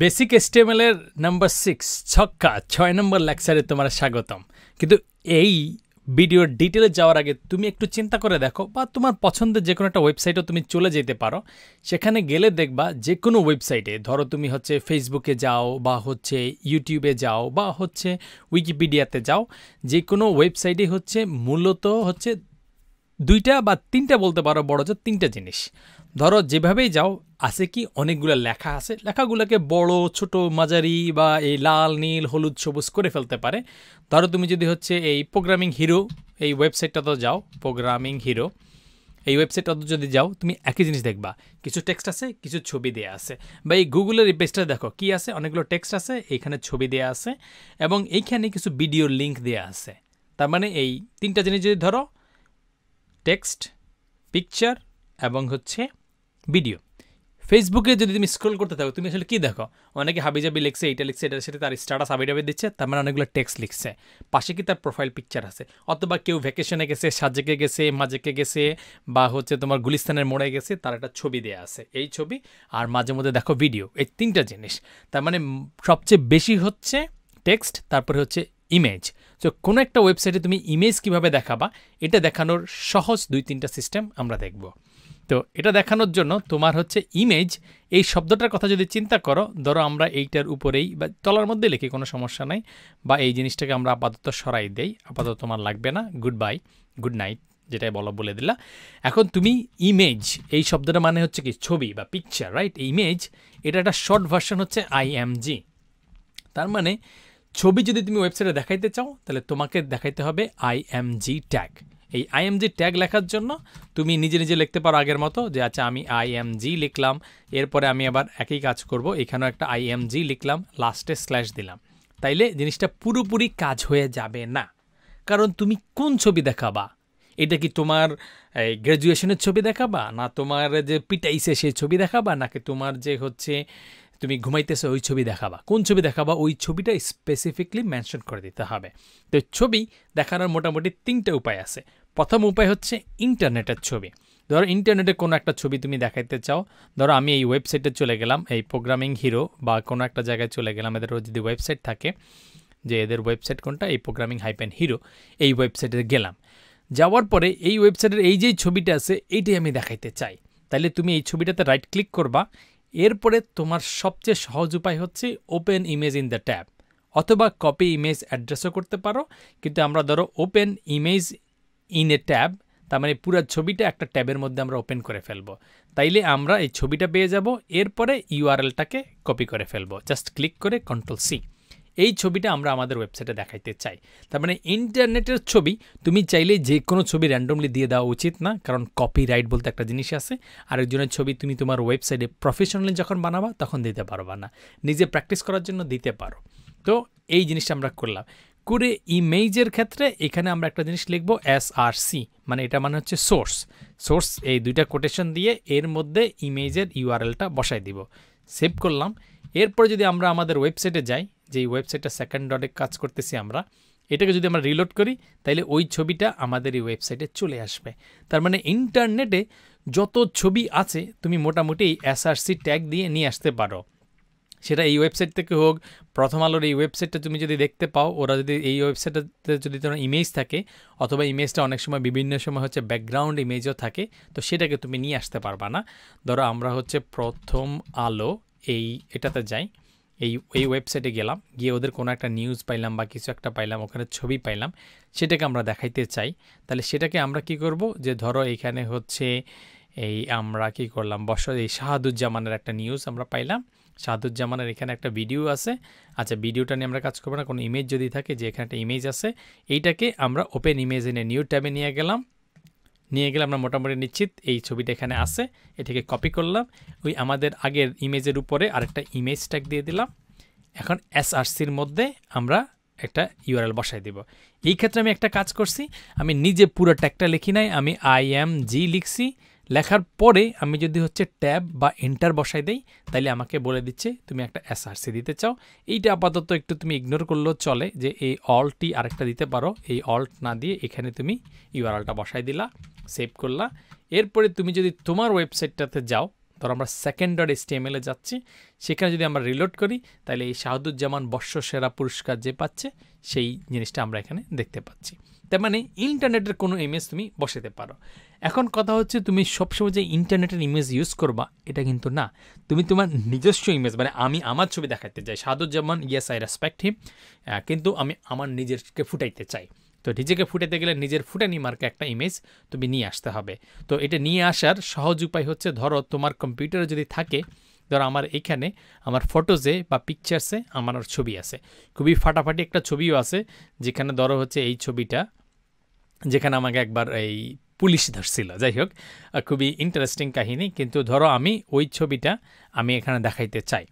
Basic HTML এর number 6 ছক্কা 6 নম্বর লেকচারে তোমার স্বাগতম। কিন্তু এই ভিডিওর ডিটেলে যাওয়ার আগে তুমি একটু চিন্তা করে দেখো, বা তোমার পছন্দের যে কোনো একটা ওয়েবসাইটও তুমি চলে যেতে পারো। সেখানে গেলে দেখবা যে কোনো ওয়েবসাইটে, ধরো তুমি হচ্ছে ফেসবুকে যাও বা হচ্ছে ইউটিউবে যাও বা হচ্ছে উইকিপিডিয়াতে যাও, যে কোনো ওয়েবসাইটে হচ্ছে মূলত হচ্ছে দুইটা বা তিনটা বলতে পারো, বড় যে তিনটা জিনিস। ধরো যেভাবেই যাও আছে কি অনেকগুলো লেখা আছে, লেখাগুলোকে বড় ছোট মাঝারি বা এই লাল নীল হলুদ সবুজ করে ফেলতে পারে। ধরো তুমি যদি হচ্ছে এই প্রোগ্রামিং হিরো এই ওয়েবসাইটটাতে যাও, প্রোগ্রামিং হিরো এই ওয়েবসাইটটাতে যদি যাও, তুমি একই জিনিস দেখবা, কিছু টেক্সট আছে, কিছু ছবি দেয়া আছে। বা এই গুগলের এই পেজটা দেখো কি আছে, অনেকগুলো টেক্সট আছে, এইখানে ছবি দেয়া আছে এবং এইখানে কিছু ভিডিওর লিঙ্ক দেয়া আছে। তার মানে এই তিনটা জিনিস যদি ধরো, টেক্সট, পিকচার এবং হচ্ছে ভিডিও। ফেসবুকে যদি তুমি স্ক্রল করতে থাকো, তুমি আসলে কী দেখো, অনেকে হাবিজাবি লিখছে, এইটা লিখছে, এটার সাথে তার স্ট্যাটাস হাবিজাবি দিচ্ছে, তার মানে অনেকগুলো টেক্সট লিখছে, পাশে কি তার প্রোফাইল পিকচার আছে। অথবা কেউ ভ্যাকেশনে গেছে, সাজেকে গেছে, মাজেকে গেছে, বা হচ্ছে তোমার গুলিস্তানের মোড়ে গেছে, তার একটা ছবি দেওয়া আছে, এই ছবি আর মাঝে মধ্যে দেখো ভিডিও, এই তিনটা জিনিস। তার মানে সবচেয়ে বেশি হচ্ছে টেক্সট, তারপরে হচ্ছে ইমেজ। তো কোনো একটা ওয়েবসাইটে তুমি ইমেজ কিভাবে দেখাবা, এটা দেখানোর সহজ 2-3টা সিস্টেম আমরা দেখব। তো এটা দেখানোর জন্য তোমার হচ্ছে ইমেজ এই শব্দটার কথা যদি চিন্তা করো, ধরো আমরা এইটার উপরেই বা তলার মধ্যে লিখি, কোনো সমস্যা নাই, বা এই জিনিসটাকে আমরা আপাতত সরাই দেই, আপাতত তোমার লাগবে না, গুড বাই, গুড নাইট যেটাই বলে দিলা। এখন তুমি ইমেজ এই শব্দটা মানে হচ্ছে কি ছবি বা পিকচার, রাইট? ইমেজ এটা একটা শর্ট ভার্সন হচ্ছে IMG। তার মানে ছবি যদি তুমি ওয়েবসাইটে দেখাইতে চাও, তাহলে তোমাকে দেখাইতে হবে IMG ট্যাগ। এই IMG ট্যাগ লেখার জন্য তুমি নিজে নিজে লিখতে পারো আগের মতো, যে আচ্ছা আমি IMG লিখলাম, এরপরে আমি আবার একই কাজ করব, এখানেও একটা IMG লিখলাম, লাস্টে স্ল্যাশ দিলাম। তাইলে জিনিসটা পুরোপুরি কাজ হয়ে যাবে না, কারণ তুমি কোন ছবি দেখাবা? এটা কি তোমার গ্র্যাজুয়েশনের ছবি দেখাবা, না তোমার যে পিটাইছে সেই ছবি দেখাবা, নাকি তোমার যে হচ্ছে তুমি ঘুমাইতেছো ওই ছবি দেখাবা? কোন ছবি দেখাবা ওই ছবিটা স্পেসিফিকলি মেনশন করে দিতে হবে। তো ছবি দেখানোর মোটামুটি 3টে উপায় আছে। প্রথম উপায় হচ্ছে ইন্টারনেটের ছবি। ধরো ইন্টারনেটে কোনো একটা ছবি তুমি দেখাইতে চাও, ধরো আমি এই ওয়েবসাইটে চলে গেলাম, এই প্রোগ্রামিং হিরো বা কোনো একটা জায়গায় চলে গেলাম, এদেরও যদি ওয়েবসাইট থাকে, যে এদের ওয়েবসাইট কোনটা, এই প্রোগ্রামিং -হিরো, এই ওয়েবসাইটে গেলাম। যাওয়ার পরে এই ওয়েবসাইটের এই যে ছবিটা আছে এইটাই আমি দেখাইতে চাই, তাহলে তুমি এই ছবিটাতে রাইট ক্লিক করবা। এরপরে তোমার সবচেয়ে সহজ উপায় হচ্ছে open image in the tab, অথবা কপি ইমেজ অ্যাড্রেসও করতে পারো। কিন্তু আমরা ধরো open image in a tab, তার মানে পুরো ছবিটা একটা ট্যাবের মধ্যে আমরা ওপেন করে ফেলবো। তাইলে আমরা এই ছবিটা পেয়ে যাব, এরপরে URL-টাকে কপি করে ফেলবো, জাস্ট ক্লিক করে Ctrl+C। এই ছবিটা আমরা আমাদের ওয়েবসাইটে দেখাইতে চাই। তার মানে ইন্টারনেটের ছবি তুমি চাইলে যে কোনো ছবি র্যান্ডমলি দিয়ে দেওয়া উচিত না, কারণ কপিরাইট বলতে একটা জিনিস আছে। আরেকজনের ছবি তুমি তোমার ওয়েবসাইটে প্রফেশনালি যখন বানাবা তখন দিতে পারবা না, নিজে প্র্যাকটিস করার জন্য দিতে পারো। তো এই জিনিসটা আমরা করলাম। করে ইমেজের ক্ষেত্রে এখানে আমরা একটা জিনিস লিখবো SRC, মানে এটা মানে হচ্ছে সোর্স, এই দুইটা কোটেশন দিয়ে এর মধ্যে ইমেজের URL-টা বসাই দিব। সেভ করলাম। এরপরে যদি আমরা আমাদের ওয়েবসাইটে যাই, যে ওয়েবসাইটটা সেকেন্ড ডটে কাজ করতেছি আমরা, এটাকে যদি আমরা রিলোড করি, তাইলে ওই ছবিটা আমাদের এই ওয়েবসাইটে চলে আসবে। তার মানে ইন্টারনেটে যত ছবি আছে তুমি মোটামুটি এই SRC ট্যাগ দিয়ে নিয়ে আসতে পারো। সেটা এই ওয়েবসাইট থেকে হোক, প্রথম আলোর এই ওয়েবসাইটটা তুমি যদি দেখতে পাও, ওরা যদি এই ওয়েবসাইটটাতে যদি তোমার ইমেজ থাকে, অথবা ইমেজটা অনেক সময় বিভিন্ন সময় হচ্ছে ব্যাকগ্রাউন্ড ইমেজও থাকে, তো সেটাকে তুমি নিয়ে আসতে পারবা না। ধরো আমরা হচ্ছে প্রথম আলো এটাতে যাই, এই ওয়েবসাইটে গেলাম, গিয়ে ওদের কোনো একটা নিউজ পাইলাম বা কিছু একটা পাইলাম, ওখানে ছবি পাইলাম, সেটাকে আমরা দেখাইতে চাই। তাহলে সেটাকে আমরা কি করব, যে ধরো এখানে হচ্ছে আমরা কি করলাম, এই শাহাদুজ্জামানের একটা নিউজ আমরা পাইলাম, শাহাদুজ্জামানের এখানে একটা ভিডিও আছে। আচ্ছা, ভিডিওটা নিয়ে আমরা কাজ করবো না, কোনো ইমেজ যদি থাকে, যে এখানে একটা ইমেজ আছে, এইটাকে আমরা open image in a new ট্যাবে নিয়ে গেলাম। আমরা মোটামুটি নিশ্চিত এই ছবিটা এখানে আছে, এটাকে কপি করলাম, ওই আমাদের আগের ইমেজের উপরে আরেকটা ইমেজ ট্যাগ দিয়ে দিলাম। এখন SRCর মধ্যে আমরা একটা URL বসাই দিব। এই ক্ষেত্রে আমি একটা কাজ করছি, আমি নিজে পুরো ট্যাগটা লিখি নাই, আমি IMG লিখছি। লেখার পরে আমি যদি হচ্ছে ট্যাব বা এন্টার বসাই দেই, তাইলে আমাকে বলে দিচ্ছে তুমি একটা SRC দিতে চাও। এইটা আপাতত একটু তুমি ইগনোর করলেও চলে, যে এই অল্টটি আরেকটা দিতে পারো, এই অল্ট না দিয়ে এখানে তুমি URL-টা বসাই দিলা, সেভ করলা। এরপরে তুমি যদি তোমার ওয়েবসাইটটাতে যাও, ধরো আমরা second.html এ যাচ্ছি, সেখানে যদি আমরা রিলোড করি তাহলে এই শাহাদুজ্জামান বর্ষসেরা পুরস্কার যে পাচ্ছে সেই জিনিসটা আমরা এখানে দেখতে পাচ্ছি। তার মানে ইন্টারনেটের কোনো ইমেজ তুমি বসাতে পারো। এখন কথা হচ্ছে তুমি সবসময় যে ইন্টারনেটের ইমেজ ইউজ করবা এটা কিন্তু না, তুমি তোমার নিজস্ব ইমেজ, মানে আমি আমার ছবি দেখাতে চাই শাহাদুজ্জামান, ইয়েস আই রেসপেক্ট হিম, কিন্তু আমি আমার নিজেরকে ফুটাইতে চাই। তো নিজেকে ফুটাতে গেলে নিজের ফুটানি মার্কে একটা ইমেজ তুমি নিয়ে আসতে হবে। তো এটা নিয়ে আসার সহজ উপায় হচ্ছে, ধরো তোমার কম্পিউটারে যদি থাকে, ধরো আমার এখানে আমার ফটোজে বা পিকচার্সে আমার ছবি আছে, খুবই ফাটাফাটি একটা ছবিও আছে, যেখানে ধরো হচ্ছে এই ছবিটা, যেখানে আমাকে একবার এই পুলিশ ধরছিল। যাই হোক, খুবই ইন্টারেস্টিং কাহিনী। কিন্তু ধরো আমি ওই ছবিটা আমি এখানে দেখাইতে চাই,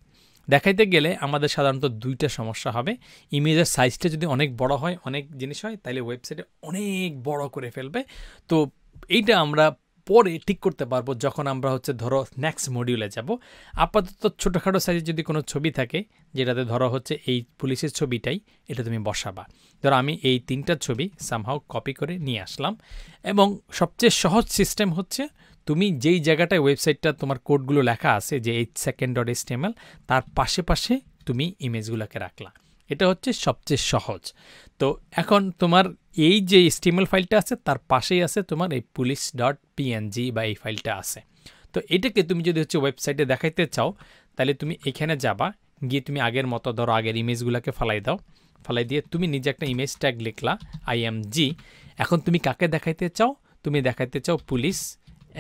দেখাইতে গেলে আমাদের সাধারণত দুইটা সমস্যা হবে। ইমেজের সাইজটা যদি অনেক বড় হয়, অনেক জিনিস হয়, তাহলে ওয়েবসাইটে অনেক বড় করে ফেলবে। তো এইটা আমরা পরে ঠিক করতে পারবো যখন আমরা হচ্ছে ধরো নেক্সট মডিউলে যাব। আপাতত ছোটোখাটো সাইজের যদি কোনো ছবি থাকে, যেটাতে ধরো হচ্ছে এই পুলিশের ছবিটাই এটা তুমি বসাবা। ধরো আমি এই 3টা ছবি সামহাও কপি করে নিয়ে আসলাম, এবং সবচেয়ে সহজ সিস্টেম হচ্ছে তুমি যেই জায়গাটায় ওয়েবসাইটটা তোমার কোডগুলো লেখা আছে, যে এই second.html, তার পাশে পাশে তুমি ইমেজগুলোকে রাখলা। এটা হচ্ছে সবচেয়ে সহজ। তো এখন তোমার এই যে HTML ফাইলটা আছে তার পাশেই আছে তোমার এই police.png বা এই ফাইলটা আছে। তো এটাকে তুমি যদি হচ্ছে ওয়েবসাইটে দেখাইতে চাও, তাহলে তুমি এখানে যাবা, গিয়ে তুমি আগের মতো ধরো আগের ইমেজগুলোকে ফালাই দাও, ফালাই দিয়ে তুমি নিজে একটা ইমেজ ট্যাগ লিখলা IMG। এখন তুমি কাকে দেখাইতে চাও? তুমি দেখাইতে চাও পুলিশ।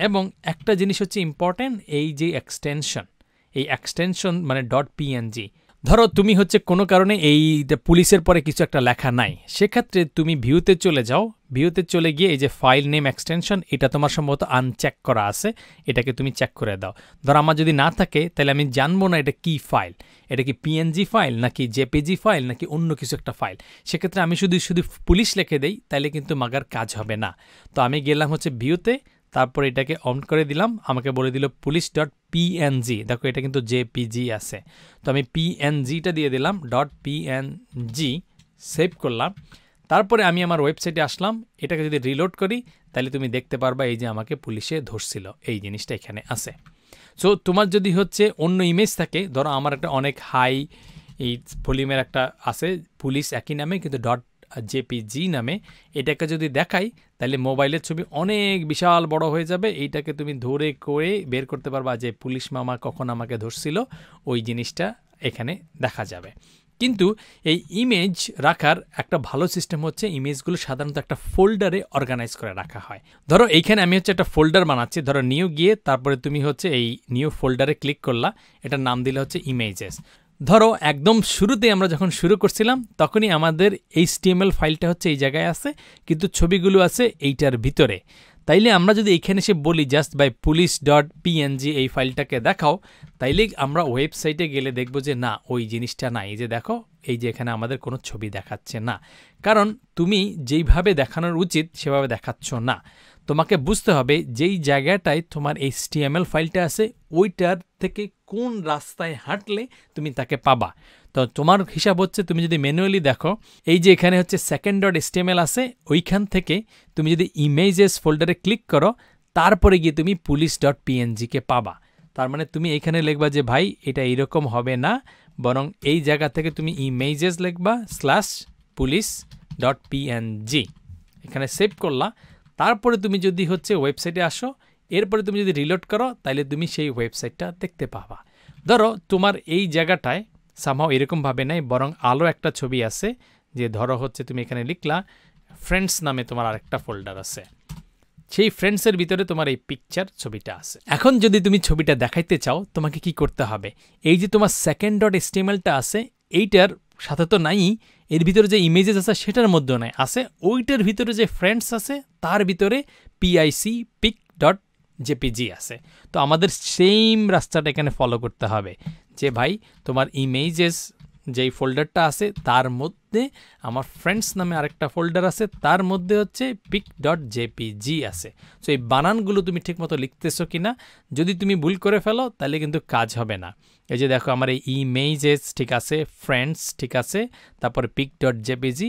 এবং একটা জিনিস হচ্ছে ইম্পর্ট্যান্ট, এই যে এক্সটেনশন মানে .png, ধরো তুমি হচ্ছে কোনো কারণে এই পুলিশের পরে কিছু একটা লেখা নাই, সেক্ষেত্রে তুমি ভিউতে চলে যাও, ভিউতে চলে গিয়ে এই যে ফাইল নেম এক্সটেনশন, এটা তোমার সম্ভবত আনচেক করা আছে, এটাকে তুমি চেক করে দাও। ধরো আমার যদি না থাকে তাহলে আমি জানবো না এটা কি ফাইল, এটা কি PNG ফাইল নাকি JPG ফাইল নাকি অন্য কিছু একটা ফাইল। সেক্ষেত্রে আমি শুধু পুলিশ লিখে দেই, তাইলে কিন্তু মাগার কাজ হবে না। তো আমি গেলাম হচ্ছে ভিউতে, তারপর এটাকে অন করে দিলাম, আমাকে বলে দিল police.png। দেখো এটা কিন্তু JPG আছে, তো আমি PNGটা দিয়ে দিলাম, .png সেভ করলাম। তারপরে আমি আমার ওয়েবসাইটে আসলাম, এটাকে যদি রিলোড করি তাহলে তুমি দেখতে পারবা এই যে আমাকে পুলিশে ধরছিল, এই জিনিসটা এখানে আছে। সো তোমার যদি হচ্ছে অন্য ইমেজ থাকে, ধরো আমার একটা অনেক হাই এই ভলিউমের একটা আছে পুলিশ একই নামে কিন্তু .jpg নামে, এটাকে যদি দেখাই তাহলে মোবাইলের ছবি অনেক বিশাল বড় হয়ে যাবে। এইটাকে তুমি ধরে করে বের করতে পারবা যে পুলিশ মামা কখন আমাকে ধরছিল, ওই জিনিসটা এখানে দেখা যাবে। কিন্তু এই ইমেজ রাখার একটা ভালো সিস্টেম হচ্ছে, ইমেজগুলো সাধারণত একটা ফোল্ডারে অর্গানাইজ করে রাখা হয়। ধরো এইখানে আমি হচ্ছে একটা ফোল্ডার বানাচ্ছি, ধরো নিউ গিয়ে তারপরে তুমি হচ্ছে এই নিউ ফোল্ডারে ক্লিক করলা, এটার নাম দিলে হচ্ছে ইমেজেস। ধরো একদম শুরুতে আমরা যখন শুরু করছিলাম তখনই আমাদের HTML ফাইলটা হচ্ছে এই জায়গায় আছে, কিন্তু ছবিগুলো আছে এইটার ভিতরে। তাইলে আমরা যদি এইখানে এসে বলি জাস্ট বাই police.png এই ফাইলটাকে দেখাও, তাইলে আমরা ওয়েবসাইটে গেলে দেখব যে না, ওই জিনিসটা নাই। এই যে দেখো, এই যে এখানে আমাদের কোনো ছবি দেখাচ্ছে না, কারণ তুমি যেইভাবে দেখানোর উচিত সেভাবে দেখাচ্ছ না। তোমাকে বুঝতে হবে যেই জায়গাটায় তোমার HTML ফাইলটা আছে ওইটার থেকে কোন রাস্তায় হাঁটলে তুমি তাকে পাবা। তো তোমার হিসাব হচ্ছে তুমি যদি ম্যানুয়ালি দেখো, এই যে এখানে হচ্ছে second.html আছে, ওইখান থেকে তুমি যদি ইমেজেস ফোল্ডারে ক্লিক করো, তারপরে গিয়ে তুমি police.png কে পাবা। তার মানে তুমি এইখানে লিখবা যে ভাই এটা এইরকম হবে না, বরং এই জায়গা থেকে তুমি ইমেজেস লিখবা /police.png, এখানে সেভ করলা। তারপরে তুমি যদি হচ্ছে ওয়েবসাইটে আসো, এরপরে তুমি যদি রিলোড করো তাহলে তুমি সেই ওয়েবসাইটটা দেখতে পাবা। ধরো তোমার এই জায়গাটায় সামহাও এরকমভাবে নাই, বরং আলো একটা ছবি আছে, যে ধরো হচ্ছে তুমি এখানে লিখলা ফ্রেন্ডস নামে তোমার আরেকটা ফোল্ডার আছে, সেই ফ্রেন্ডসের ভিতরে তোমার এই পিকচার ছবিটা আছে। এখন যদি তুমি ছবিটা দেখাইতে চাও তোমাকে কি করতে হবে, এই যে তোমার second.htmlটা আছে এইটার সাথে তো নাই, এর ভিতরে যে ইমেজেস আছে সেটার মধ্যেও নাই, আছে ওইটার ভিতরে যে ফ্রেন্ডস আছে তার ভিতরে pic.jpg আছে। তো আমাদের সেম রাস্তাটা এখানে ফলো করতে হবে, যে ভাই তোমার ইমেজেস যেই ফোল্ডারটা আছে তার মধ্যে আমার ফ্রেন্ডস নামে আরেকটা ফোল্ডার আছে, তার মধ্যে হচ্ছে pic.jpg আছে। সো এই বানানগুলো তুমি ঠিকমতো লিখতেছো কিনা, যদি তুমি ভুল করে ফেলো তাহলে কিন্তু কাজ হবে না। এই যে দেখো আমার এই ইমেজেস ঠিক আছে, ফ্রেন্ডস ঠিক আছে, তারপরে pic.jpg,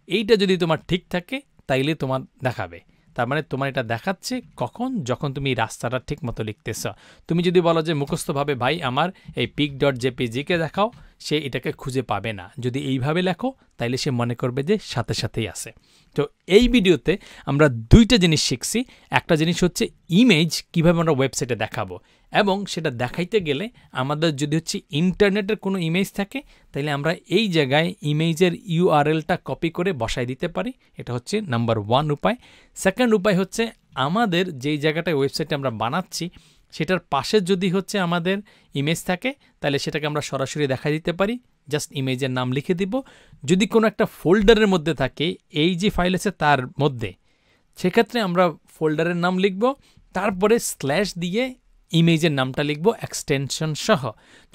এইটা যদি তোমার ঠিক থাকে তাইলে তোমার দেখাবে। তার মানে তোমার এটা দেখাচ্ছে কখন, যখন তুমি রাস্তাটা ঠিক মতো লিখতেছ। তুমি যদি বলো যে মুখস্থভাবে ভাই আমার এই pic.jpg-কে দেখাও, সে এটাকে খুঁজে পাবে না। যদি এইভাবে লেখো তাইলে সে মনে করবে যে সাথে সাথেই আছে। তো এই ভিডিওতে আমরা দুইটা জিনিস শিখছি। একটা জিনিস হচ্ছে ইমেজ কিভাবে আমরা ওয়েবসাইটে দেখাবো, এবং সেটা দেখাইতে গেলে আমাদের যদি হচ্ছে ইন্টারনেটের কোনো ইমেজ থাকে তাহলে আমরা এই জায়গায় ইমেজের ইউআরএলটা কপি করে বসাই দিতে পারি। এটা হচ্ছে নাম্বার 1 উপায়। সেকেন্ড উপায় হচ্ছে আমাদের যেই জায়গাটায় ওয়েবসাইটে আমরা বানাচ্ছি সেটার পাশে যদি হচ্ছে আমাদের ইমেজ থাকে তাহলে সেটাকে আমরা সরাসরি দেখাই দিতে পারি। জাস্ট ইমেজের নাম লিখে দিব। যদি কোনো একটা ফোল্ডারের মধ্যে থাকে, এই যে ফাইল আছে তার মধ্যে, সেক্ষেত্রে আমরা ফোল্ডারের নাম লিখব, তারপরে স্ল্যাশ দিয়ে ইমেজের নামটা লিখব এক্সটেনশন সহ।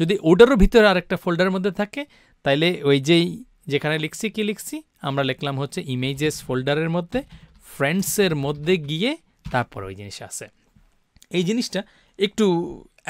যদি ওটারও ভিতরে আরেকটা ফোল্ডারের মধ্যে থাকে তাইলে ওই যেখানে লিখছি কি লিখছি, আমরা লিখলাম হচ্ছে ইমেজেস ফোল্ডারের মধ্যে ফ্রেন্ডসের মধ্যে গিয়ে তারপর ওই জিনিস আছে। এই জিনিসটা একটু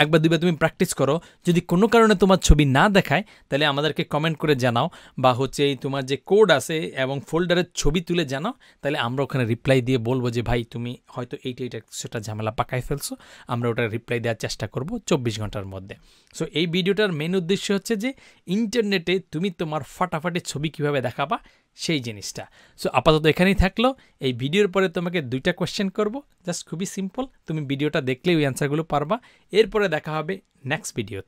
একবার দুইবার তুমি প্র্যাকটিস করো। যদি কোনো কারণে তোমার ছবি না দেখায় তাহলে আমাদেরকে কমেন্ট করে জানাও, বা হচ্ছে এই তোমার যে কোড আছে এবং ফোল্ডারের ছবি তুলে জানাও, তাহলে আমরা ওখানে রিপ্লাই দিয়ে বলবো যে ভাই তুমি হয়তো এইটা সেটা ঝামেলা পাকায় ফেলছো, আমরা ওটা রিপ্লাই দেওয়ার চেষ্টা করব 24 ঘন্টার মধ্যে। সো এই ভিডিওটার মেন উদ্দেশ্য হচ্ছে যে ইন্টারনেটে তুমি তোমার ফাটাফাটি ছবি কিভাবে দেখাবা সেই জিনিসটা। সো আপাতত এখানেই থাকলো। এই ভিডিওর পরে তোমাকে 2টা কোয়েশ্চেন করব, জাস্ট খুবই সিম্পল, তুমি ভিডিওটা দেখলেই ওই অ্যান্সারগুলো পারবা। এরপরে দেখা হবে নেক্সট ভিডিওতে।